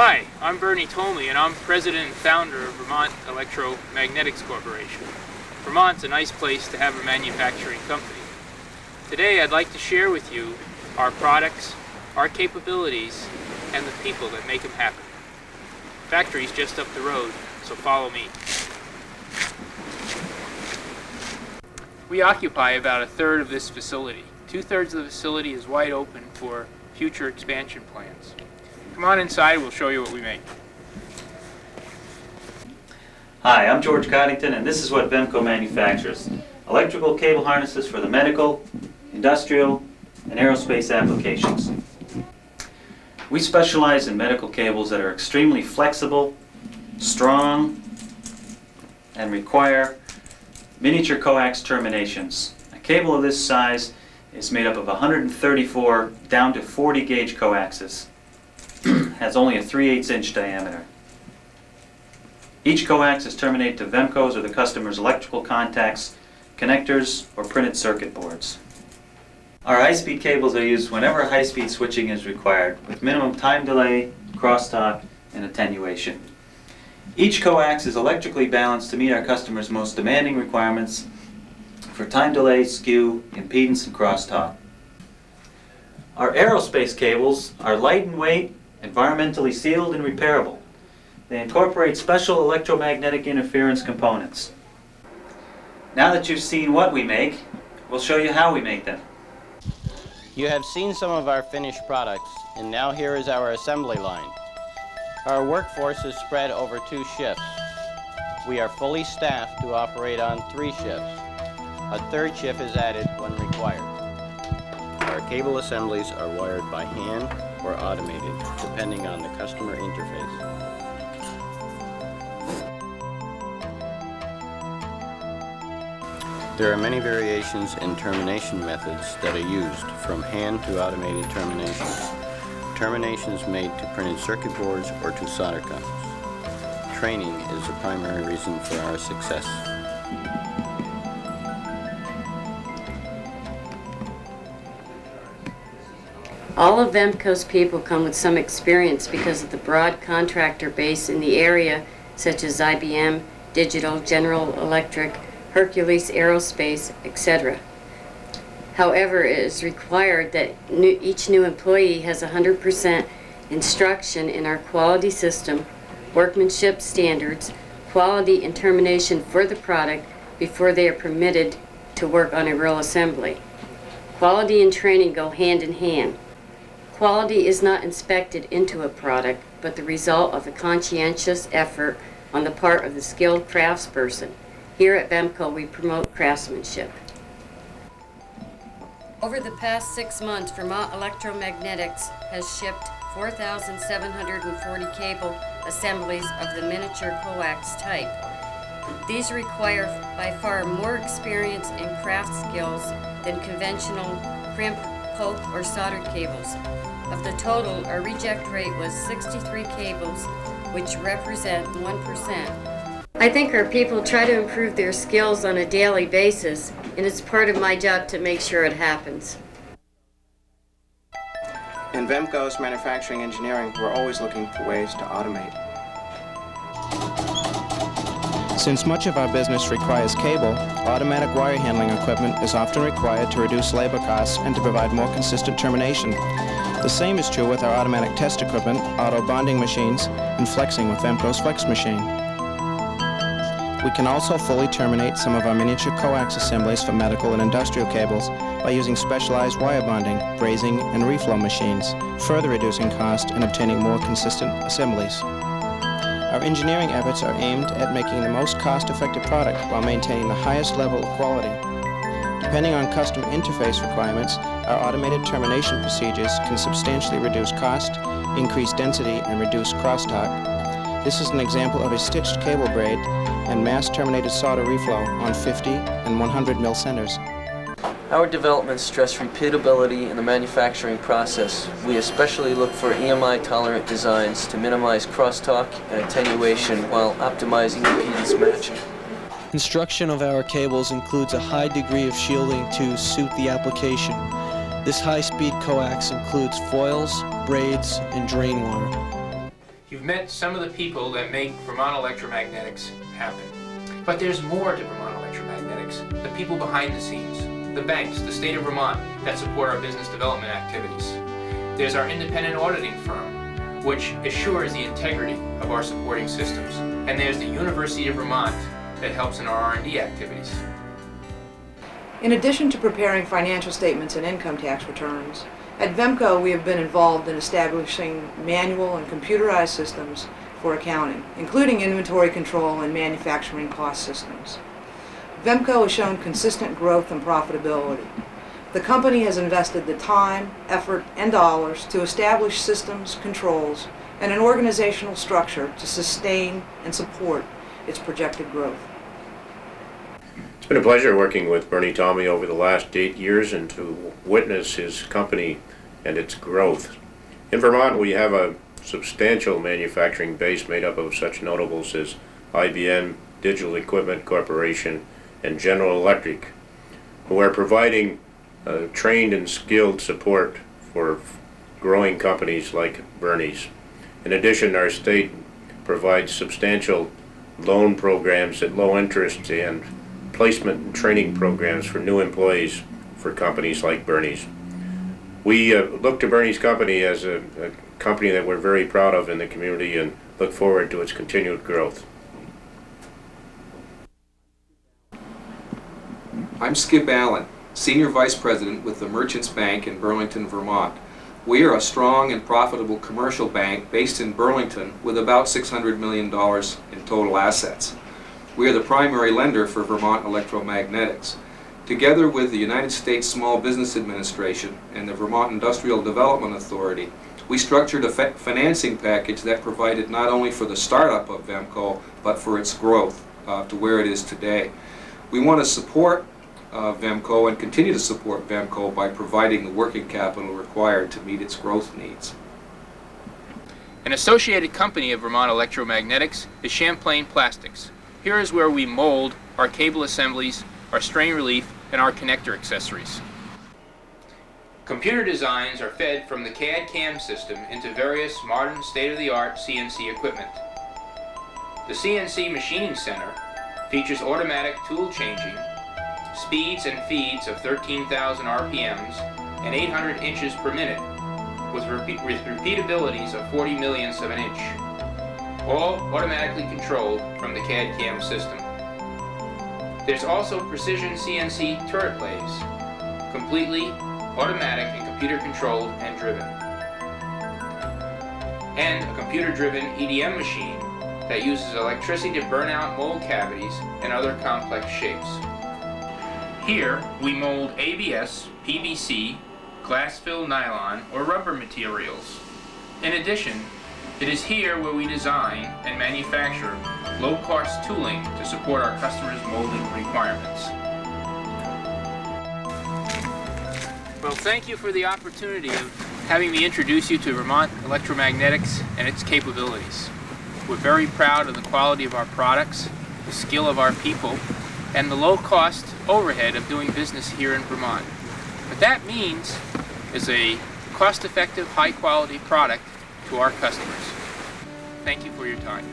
Hi, I'm Bernie Tolmie, and I'm president and founder of Vermont Electromagnetics Corporation. Vermont's a nice place to have a manufacturing company. Today I'd like to share with you our products, our capabilities, and the people that make them happen. The factory's just up the road, so follow me. We occupy about a third of this facility. 2/3 of the facility is wide open for future expansion plans. Come on inside, we'll show you what we make. Hi, I'm George Coddington, and this is what Vemco manufactures. Electrical cable harnesses for the medical, industrial, and aerospace applications. We specialize in medical cables that are extremely flexible, strong, and require miniature coax terminations. A cable of this size is made up of 134 down to 40 gauge coaxes. Has only a 3/8 inch diameter. Each coax is terminated to Vemco's or the customer's electrical contacts, connectors, or printed circuit boards. Our high-speed cables are used whenever high-speed switching is required, with minimum time delay, crosstalk, and attenuation. Each coax is electrically balanced to meet our customers' most demanding requirements for time delay, skew, impedance, and crosstalk. Our aerospace cables are light in weight, environmentally sealed, and repairable. They incorporate special electromagnetic interference components. Now that you've seen what we make, we'll show you how we make them. You have seen some of our finished products, and now here is our assembly line. Our workforce is spread over 2 shifts. We are fully staffed to operate on 3 shifts. A 3rd shift is added when required. Our cable assemblies are wired by hand or automated, depending on the customer interface. There are many variations in termination methods that are used, from hand to automated termination. Terminations made to printed circuit boards or to solder cups. Training is the primary reason for our success. All of Vemco's people come with some experience because of the broad contractor base in the area, such as IBM, Digital, General Electric, Hercules Aerospace, etc. However, it is required that each new employee has 100% instruction in our quality system, workmanship standards, quality and termination for the product before they are permitted to work on a real assembly. Quality and training go hand in hand. Quality is not inspected into a product, but the result of a conscientious effort on the part of the skilled craftsperson. Here at Vemco, we promote craftsmanship. Over the past 6 months, Vermont Electromagnetics has shipped 4,740 cable assemblies of the miniature coax type. These require by far more experience and craft skills than conventional crimp, poke, or soldered cables. Of the total, our reject rate was 63 cables, which represent 1%. I think our people try to improve their skills on a daily basis, and it's part of my job to make sure it happens. In Vemco's manufacturing engineering, we're always looking for ways to automate. Since much of our business requires cable, automatic wire handling equipment is often required to reduce labor costs and to provide more consistent termination. The same is true with our automatic test equipment, auto bonding machines, and flexing with Vemco's flex machine. We can also fully terminate some of our miniature coax assemblies for medical and industrial cables by using specialized wire bonding, brazing, and reflow machines, further reducing cost and obtaining more consistent assemblies. Our engineering efforts are aimed at making the most cost-effective product while maintaining the highest level of quality. Depending on customer interface requirements, our automated termination procedures can substantially reduce cost, increase density, and reduce crosstalk. This is an example of a stitched cable braid and mass-terminated solder reflow on 50 and 100 mil centers. Our developments stress repeatability in the manufacturing process. We especially look for EMI-tolerant designs to minimize crosstalk and attenuation while optimizing impedance matching. Construction of our cables includes a high degree of shielding to suit the application. This high-speed coax includes foils, braids, and drain wire. You've met some of the people that make Vermont Electromagnetics happen. But there's more to Vermont Electromagnetics. The people behind the scenes, the banks, the state of Vermont that support our business development activities. There's our independent auditing firm, which assures the integrity of our supporting systems. And there's the University of Vermont that helps in our R&D activities. In addition to preparing financial statements and income tax returns, at VEMCO we have been involved in establishing manual and computerized systems for accounting, including inventory control and manufacturing cost systems. VEMCO has shown consistent growth and profitability. The company has invested the time, effort, and dollars to establish systems, controls, and an organizational structure to sustain and support its projected growth. It's been a pleasure working with Bernie Tommy over the last 8 years and to witness his company and its growth. In Vermont, we have a substantial manufacturing base made up of such notables as IBM, Digital Equipment Corporation, and General Electric, who are providing trained and skilled support for growing companies like Bernie's. In addition, our state provides substantial loan programs at low interest and placement and training programs for new employees for companies like Bernie's. We look to Bernie's company as a company that we're very proud of in the community and look forward to its continued growth. I'm Skip Allen, Senior Vice President with the Merchants Bank in Burlington, Vermont. We are a strong and profitable commercial bank based in Burlington with about $600 million in total assets. We are the primary lender for Vermont Electromagnetics. Together with the United States Small Business Administration and the Vermont Industrial Development Authority, we structured a financing package that provided not only for the startup of VEMCO, but for its growth to where it is today. We want to support VEMCO and continue to support VEMCO by providing the working capital required to meet its growth needs. An associated company of Vermont Electromagnetics is Champlain Plastics. Here is where we mold our cable assemblies, our strain relief, and our connector accessories. Computer designs are fed from the CAD/CAM system into various modern state-of-the-art CNC equipment. The CNC Machining Center features automatic tool changing, speeds and feeds of 13,000 RPMs and 800 inches per minute, with repeatabilities of 40 millionths of an inch, all automatically controlled from the CAD/CAM system. There's also precision CNC turret lathes, completely automatic and computer controlled and driven, and a computer driven EDM machine that uses electricity to burn out mold cavities and other complex shapes. Here we mold ABS, PVC, glass-filled nylon, or rubber materials. In addition, it is here where we design and manufacture low-cost tooling to support our customers' molding requirements. Well, thank you for the opportunity of having me introduce you to Vermont Electromagnetics and its capabilities. We're very proud of the quality of our products, the skill of our people, and the low-cost overhead of doing business here in Vermont. What that means is a cost-effective, high-quality product to our customers. Thank you for your time.